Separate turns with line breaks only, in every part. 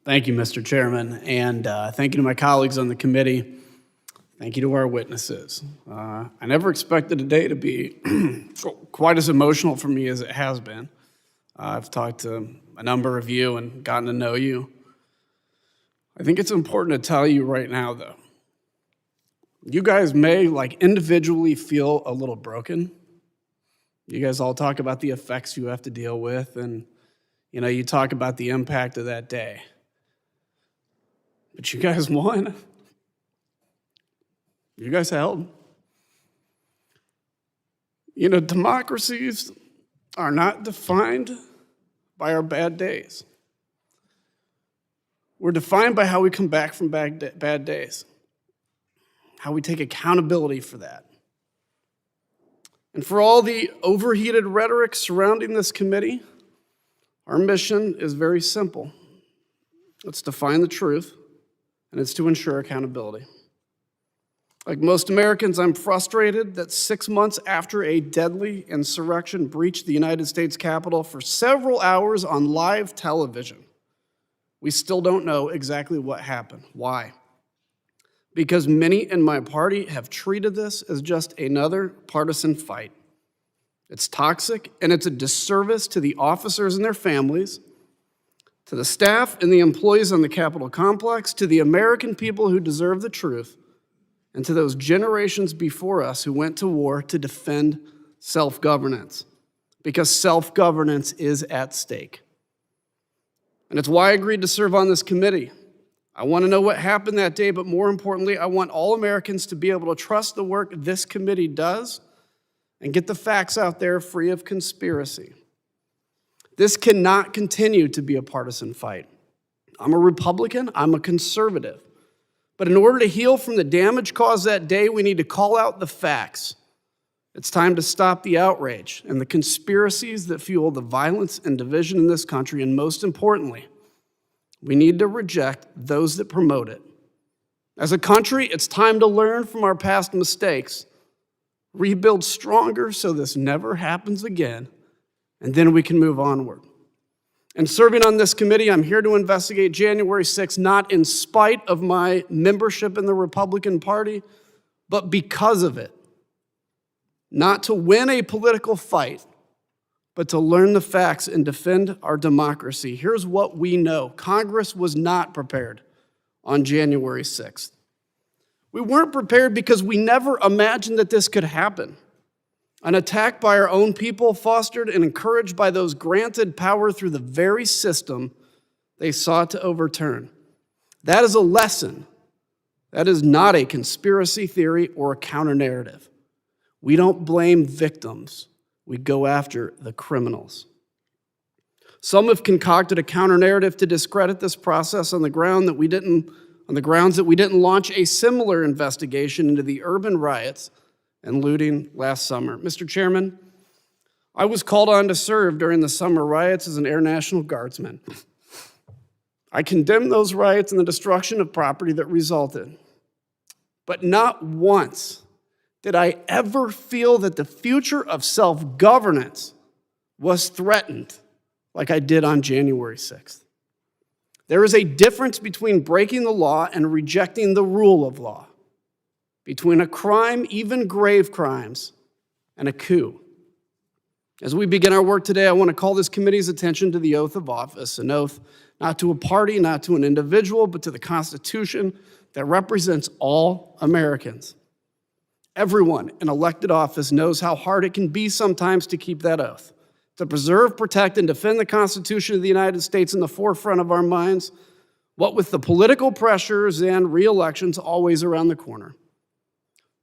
Thank you, Mr. Chairman, and thank you to my colleagues on the committee. Thank you to our witnesses. I never expected today to be quite as emotional for me as it has been. I've talked to a number of you and gotten to know you. I think it's important to tell you right now, though. You guys may, individually feel a little broken. You guys all talk about the effects you have to deal with, and, you talk about the impact of that day. But you guys won. You guys held. Democracies are not defined by our bad days. We're defined by how we come back from bad days, how we take accountability for that. And for all the overheated rhetoric surrounding this committee, our mission is very simple. It's to find the truth, and it's to ensure accountability. Like most Americans, I'm frustrated that 6 months after a deadly insurrection breached the United States Capitol for several hours on live television, we still don't know exactly what happened. Why? Because many in my party have treated this as just another partisan fight. It's toxic, and it's a disservice to the officers and their families, to the staff and the employees on the Capitol complex, to the American people who deserve the truth, and to those generations before us who went to war to defend self-governance, because self-governance is at stake. And it's why I agreed to serve on this committee. I want to know what happened that day, but more importantly, I want all Americans to be able to trust the work this committee does and get the facts out there free of conspiracy. This cannot continue to be a partisan fight. I'm a Republican, I'm a conservative. But in order to heal from the damage caused that day, we need to call out the facts. It's time to stop the outrage and the conspiracies that fuel the violence and division in this country, and most importantly, we need to reject those that promote it. As a country, it's time to learn from our past mistakes, rebuild stronger so this never happens again, and then we can move onward. And serving on this committee, I'm here to investigate January 6th, not in spite of my membership in the Republican Party, but because of it. Not to win a political fight, but to learn the facts and defend our democracy. Here's what we know. Congress was not prepared on January 6th. We weren't prepared because we never imagined that this could happen. An attack by our own people, fostered and encouraged by those granted power through the very system they sought to overturn. That is a lesson. That is not a conspiracy theory or a counter-narrative. We don't blame victims. We go after the criminals. Some have concocted a counter-narrative to discredit this process on the grounds that we didn't launch a similar investigation into the urban riots and looting last summer. Mr. Chairman, I was called on to serve during the summer riots as an Air National Guardsman. I condemned those riots and the destruction of property that resulted. But not once did I ever feel that the future of self-governance was threatened like I did on January 6th. There is a difference between breaking the law and rejecting the rule of law, between a crime, even grave crimes, and a coup. As we begin our work today, I want to call this committee's attention to the oath of office, an oath not to a party, not to an individual, but to the Constitution that represents all Americans. Everyone in elected office knows how hard it can be sometimes to keep that oath, to preserve, protect, and defend the Constitution of the United States in the forefront of our minds, what with the political pressures and re-elections always around the corner.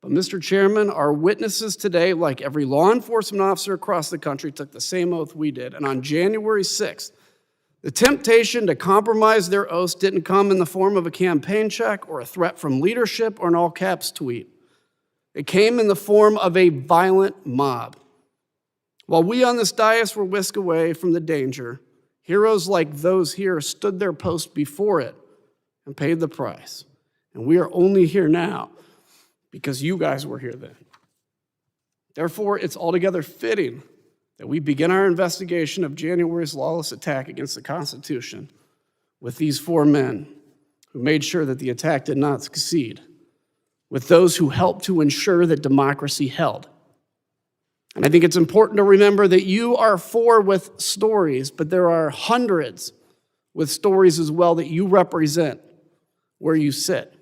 But Mr. Chairman, our witnesses today, like every law enforcement officer across the country, took the same oath we did. And on January 6th, the temptation to compromise their oaths didn't come in the form of a campaign check or a threat from leadership or an all-caps tweet. It came in the form of a violent mob. While we on this dais were whisked away from the danger, heroes like those here stood their post before it and paid the price. And we are only here now because you guys were here then. Therefore, it's altogether fitting that we begin our investigation of January's lawless attack against the Constitution with these four men who made sure that the attack did not succeed, with those who helped to ensure that democracy held. And I think it's important to remember that you are four with stories, but there are hundreds with stories as well that you represent where you sit.